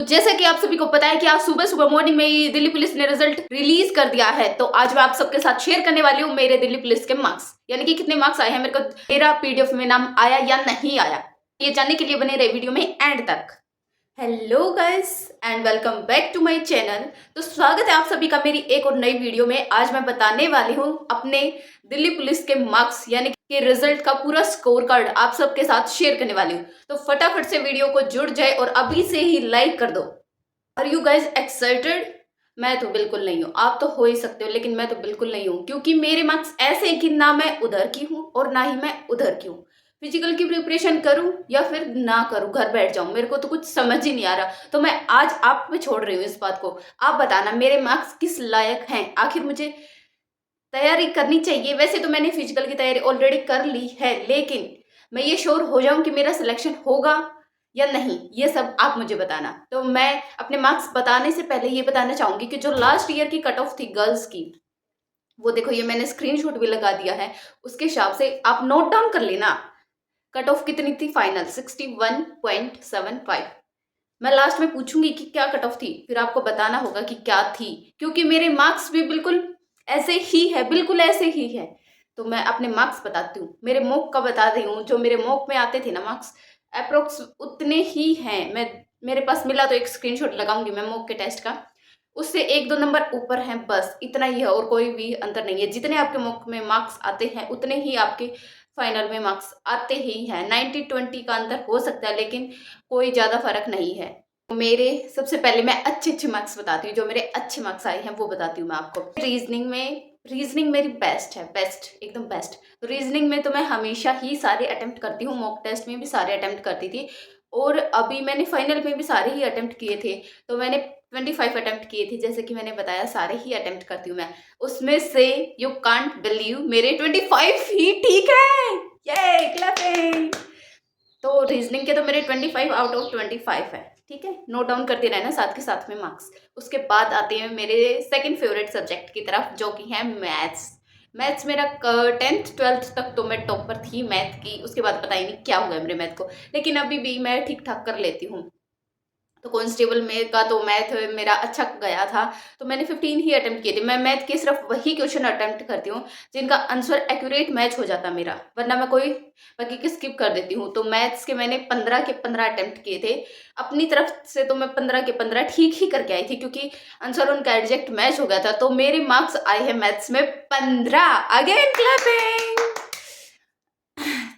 जैसे कि आप सभी को पता है कि आज सुबह सुबह मॉर्निंग में ही दिल्ली पुलिस ने रिजल्ट रिलीज कर दिया है। तो आज मैं आप सबके साथ शेयर करने वाली हूँ मेरे दिल्ली पुलिस के मार्क्स, यानी कि कितने मार्क्स आए हैं, मेरे को मेरा पीडीएफ में नाम आया या नहीं आया, ये जानने के लिए बने रहे वीडियो में एंड तक। Hello guys and welcome back to my channel. तो स्वागत है आप सभी का मेरी एक और नई वीडियो में। आज मैं बताने वाली हूँ अपने दिल्ली पुलिस के मार्क्स यानी कि रिजल्ट का पूरा स्कोर कार्ड आप सबके साथ शेयर करने वाली हूँ। तो फटाफट से वीडियो को जुड़ जाए और अभी से ही लाइक कर दो। Are you guys excited? मैं तो बिल्कुल नहीं हूँ। आप तो हो ही सकते हो, लेकिन मैं तो बिल्कुल नहीं हूँ, क्योंकि मेरे मार्क्स ऐसे हैं कि ना मैं उधर की हूँ और ना ही मैं उधर की हूँ। फिजिकल की प्रिपरेशन करूँ या फिर ना करूँ, घर बैठ जाऊँ, मेरे को तो कुछ समझ ही नहीं आ रहा। तो मैं आज आप पे छोड़ रही हूँ इस बात को। आप बताना मेरे मार्क्स किस लायक हैं। आखिर मुझे तैयारी करनी चाहिए। वैसे तो मैंने फिजिकल की तैयारी ऑलरेडी कर ली है, लेकिन मैं ये श्योर हो जाऊं कि मेरा सिलेक्शन होगा या नहीं, ये सब आप मुझे बताना। तो मैं अपने मार्क्स बताने से पहले ये बताना चाहूंगी कि जो लास्ट ईयर की कट ऑफ थी गर्ल्स की, वो देखो, ये मैंने स्क्रीनशॉट भी लगा दिया है। उसके हिसाब से आप नोट डाउन कर लेना कट ऑफ कितनी थी फाइनल, 61.75। मैं लास्ट में पूछूंगी कि क्या कट ऑफ थी, फिर आपको बताना होगा कि क्या थी, क्योंकि मेरे मार्क्स भी बिल्कुल ऐसे ही है, बिल्कुल ऐसे ही है। तो मैं अपने मार्क्स बताती हूँ, मेरे मॉक का बता रही हूँ। जो मेरे मॉक में आते थे ना मार्क्स, अप्रोक्स उतने ही हैं। मैं मेरे पास मिला तो एक स्क्रीनशॉट लगाऊंगी मैं मॉक के टेस्ट का, उससे एक दो नंबर ऊपर है, बस इतना ही है और कोई भी अंतर नहीं है। जितने आपके मॉक में मार्क्स आते हैं उतने ही आपके फाइनल में मार्क्स आते ही हैं। 90-20 का अंतर हो सकता है, लेकिन कोई ज़्यादा फर्क नहीं है। मेरे सबसे पहले मैं अच्छे अच्छे मार्क्स बताती हूँ। जो मेरे अच्छे मार्क्स आए हैं वो बताती हूँ मैं आपको। रीजनिंग मेरी बेस्ट है, बेस्ट, एकदम बेस्ट। तो रीजनिंग में तो मैं हमेशा ही सारे अटेम्प्ट करती हूँ, मॉक टेस्ट में भी सारे अटेम्प्ट करती थी, और अभी मैंने फाइनल में भी सारे ही अटेम्प्ट किए थे। तो मैंने 25 अटेम्प्ट किए थे, जैसे कि मैंने बताया, सारे ही अटेम्प्ट करती हूँ मैं। उसमें से यू कांट बिलीव मेरे 25 ही ठीक है। ये क्लैपिंग। तो रीजनिंग के तो मेरे 25 आउट ऑफ 25 है, ठीक है। नोट डाउन करते रहना साथ के साथ में मार्क्स। उसके बाद आते हैं मेरे सेकंड फेवरेट सब्जेक्ट की तरफ, जो कि है मैथ्स। मैथ्स मेरा 10th 12th तक तो मैं टॉपर थी मैथ की। उसके बाद पता ही नहीं क्या हो गया मेरे मैथ को, लेकिन अभी भी मैं ठीक ठाक कर लेती हूँ। तो कांस्टेबल में का तो मैथ मेरा अच्छा गया था। तो मैंने 15 ही अटेम्प्ट किए थे। मैं मैथ के सिर्फ वही क्वेश्चन अटेम्प्ट करती हूँ जिनका आंसर एक्यूरेट मैच हो जाता मेरा, वरना मैं कोई बाकी की स्किप कर देती हूँ। तो मैथ्स के मैंने 15 के 15 अटेम्प्ट किए थे अपनी तरफ से। तो मैं 15 के 15 ठीक ही करके आई थी, क्योंकि आंसर उनका एग्जैक्ट मैच हो गया था। तो मेरे मार्क्स आए हैं मैथ्स में 15। Again clapping.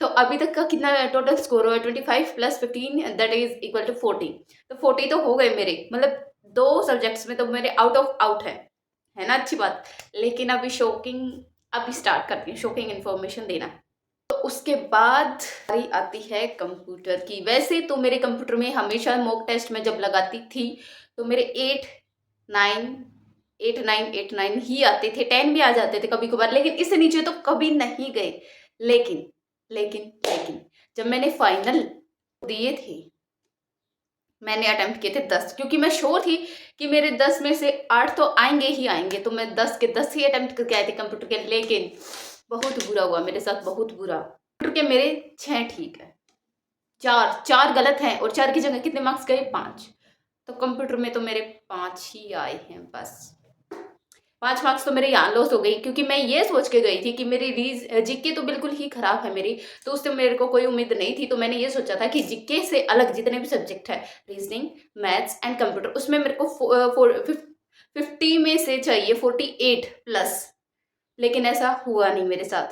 तो अभी तक का कितना टोटल स्कोर हुआ, 25 plus 15 that is equal to 40। तो 40 तो हो गए मेरे, मतलब दो सब्जेक्ट्स में तो मेरे आउट ऑफ आउट है ना, अच्छी बात। लेकिन अभी शॉकिंग, अभी स्टार्ट करती हूँ शॉकिंग इन्फॉर्मेशन देना। तो उसके बाद हमारी आती है कंप्यूटर की। वैसे तो मेरे कंप्यूटर में हमेशा मॉक टेस्ट में जब लगाती थी तो मेरे 8 9 ही आते थे, 10 भी आ जाते थे कभी कभार, लेकिन इससे नीचे तो कभी नहीं गए। लेकिन लेकिन जब मैंने फाइनल दिए थे, मैंने अटेम्प्ट किए थे 10, क्योंकि मैं श्योर थी कि मेरे 10 में से 8 तो आएंगे ही आएंगे। तो मैं 10 के 10 ही अटेम्प्ट करके आए थे कंप्यूटर के। लेकिन बहुत बुरा हुआ मेरे साथ, बहुत बुरा। कंप्यूटर के मेरे 6 ठीक है, चार चार गलत हैं, और 4 की जगह कितने मार्क्स गए, 5। तो कंप्यूटर में तो मेरे 5 ही आए हैं बस। 5 मार्क्स तो मेरे यहाँ लॉस हो गई, क्योंकि मैं ये सोच के गई थी कि मेरी जीके तो बिल्कुल ही खराब है मेरी, तो उससे मेरे को कोई उम्मीद नहीं थी। तो मैंने ये सोचा था कि जीके से अलग जितने भी सब्जेक्ट है, रीजनिंग, मैथ्स एंड कंप्यूटर, उसमें मेरे को 50 में से चाहिए 48 प्लस। लेकिन ऐसा हुआ नहीं मेरे साथ,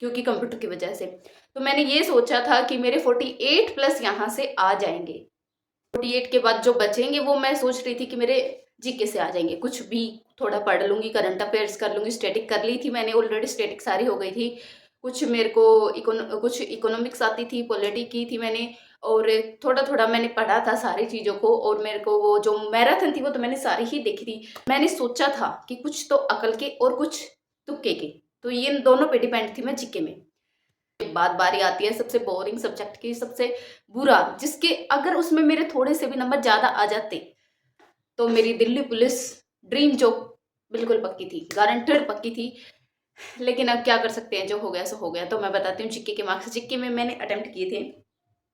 क्योंकि कंप्यूटर की वजह से। तो मैंने ये सोचा था कि मेरे 48 प्लस यहाँ से आ जाएंगे। 48 के बाद जो बचेंगे वो मैं सोच रही थी कि मेरे जीके से आ जाएंगे। कुछ भी थोड़ा पढ़ लूंगी, करंट अफेयर्स कर लूंगी, स्टैटिक कर ली थी मैंने ऑलरेडी, स्टैटिक सारी हो गई थी। कुछ मेरे को कुछ इकोनॉमिक्स आती थी, पॉलिटी की थी मैंने, और थोड़ा थोड़ा मैंने पढ़ा था सारी चीज़ों को। और मेरे को वो जो मैराथन थी वो तो मैंने सारी ही देखी थी। मैंने सोचा था कि कुछ तो अकल के और कुछ तुक्के के, तो ये दोनों पे डिपेंड थी मैं जीके में। बात बारी आती है सबसे बोरिंग सब्जेक्ट की, सबसे बुरा, जिसके अगर उसमें मेरे थोड़े से भी नंबर ज़्यादा आ जाते तो मेरी दिल्ली पुलिस ड्रीम जॉब बिल्कुल पक्की थी, गारंटेड पक्की थी। लेकिन अब क्या कर सकते हैं, जो हो गया सो हो गया। तो मैं बताती हूँ जीके के मार्क्स। जीके में मैंने अटेम्प्ट किए थे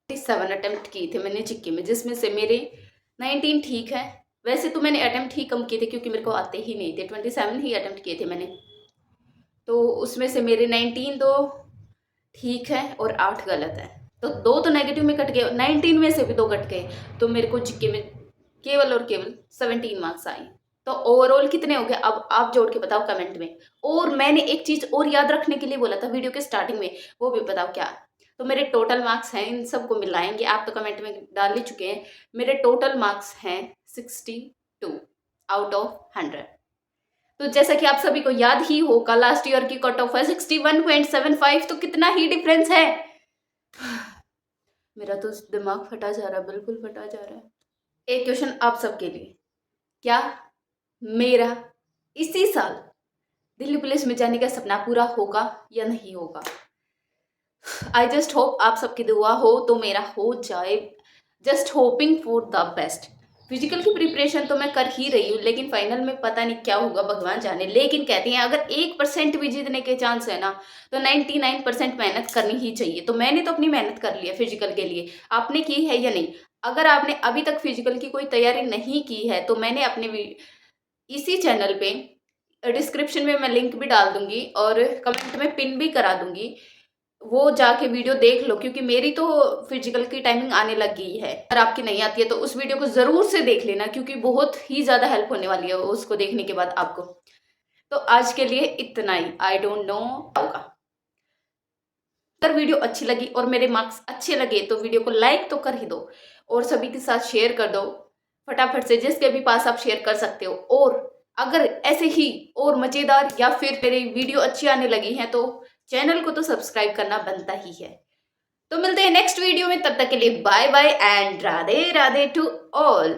7 अटेम्प्ट किए थे मैंने जीके में, जिसमें से मेरे 19 ठीक है। वैसे तो मैंने अटेम्प्ट ही कम किए थे क्योंकि मेरे को आते ही नहीं थे, 27 ही अटेम्प्ट किए थे मैंने, तो उसमें से मेरे 19 तो ठीक है और 8 गलत है, तो 2 तो नेगेटिव में कट गए, 19 में से भी 2 कट गए, तो मेरे को जीके में केवल और केवल 17 मार्क्स आए। तो ओवरऑल कितने हो गए अब आप जोड़ के बताओ कमेंट में। और मैंने एक चीज़ और याद रखने के लिए बोला था वीडियो के स्टार्टिंग में, वो भी बताओ क्या। तो मेरे टोटल मार्क्स हैं, इन सबको मिलाएंगे, आप तो कमेंट में डाल ही चुके हैं। मेरे टोटल मार्क्स हैं 62 आउट ऑफ 100। तो जैसा कि आप सभी को याद ही होगा लास्ट ईयर की कट ऑफ है 61.75, तो कितना ही डिफरेंस है। मेरा तो दिमाग फटा जा रहा है, बिल्कुल फटा जा रहा है। एक क्वेश्चन आप सबके लिए, क्या मेरा इसी साल दिल्ली पुलिस में जाने का सपना पूरा होगा या नहीं होगा? आई जस्ट होप आप सबकी दुआ हो तो मेरा हो जाए, just hoping for the best. Physical की प्रिपरेशन तो मैं कर ही रही हूँ, लेकिन फाइनल में पता नहीं क्या होगा, भगवान जाने। लेकिन कहती हैं अगर 1% भी जीतने के चांस है ना, तो 99% मेहनत करनी ही चाहिए। तो मैंने तो अपनी मेहनत कर ली है फिजिकल के लिए, आपने की है या नहीं? अगर आपने अभी तक फिजिकल की कोई तैयारी नहीं की है तो मैंने अपने इसी चैनल पे डिस्क्रिप्शन में मैं लिंक भी डाल दूंगी और कमेंट में पिन भी करा दूंगी, वो जाके वीडियो देख लो, क्योंकि मेरी तो फिजिकल की टाइमिंग आने लग गई है। अगर आपकी नहीं आती है तो उस वीडियो को ज़रूर से देख लेना, क्योंकि बहुत ही ज़्यादा हेल्प होने वाली है उसको देखने के बाद आपको। तो आज के लिए इतना ही, आई डोंट नो होगा। अगर वीडियो अच्छी लगी और मेरे मार्क्स अच्छे लगे तो वीडियो को लाइक तो कर ही दो और सभी के साथ शेयर कर दो फटाफट से, जिसके भी पास आप शेयर कर सकते हो। और अगर ऐसे ही और मज़ेदार या फिर मेरी वीडियो अच्छी आने लगी हैं तो चैनल को तो सब्सक्राइब करना बनता ही है। तो मिलते हैं नेक्स्ट वीडियो में, तब तक के लिए bye bye and Radhe Radhe to all.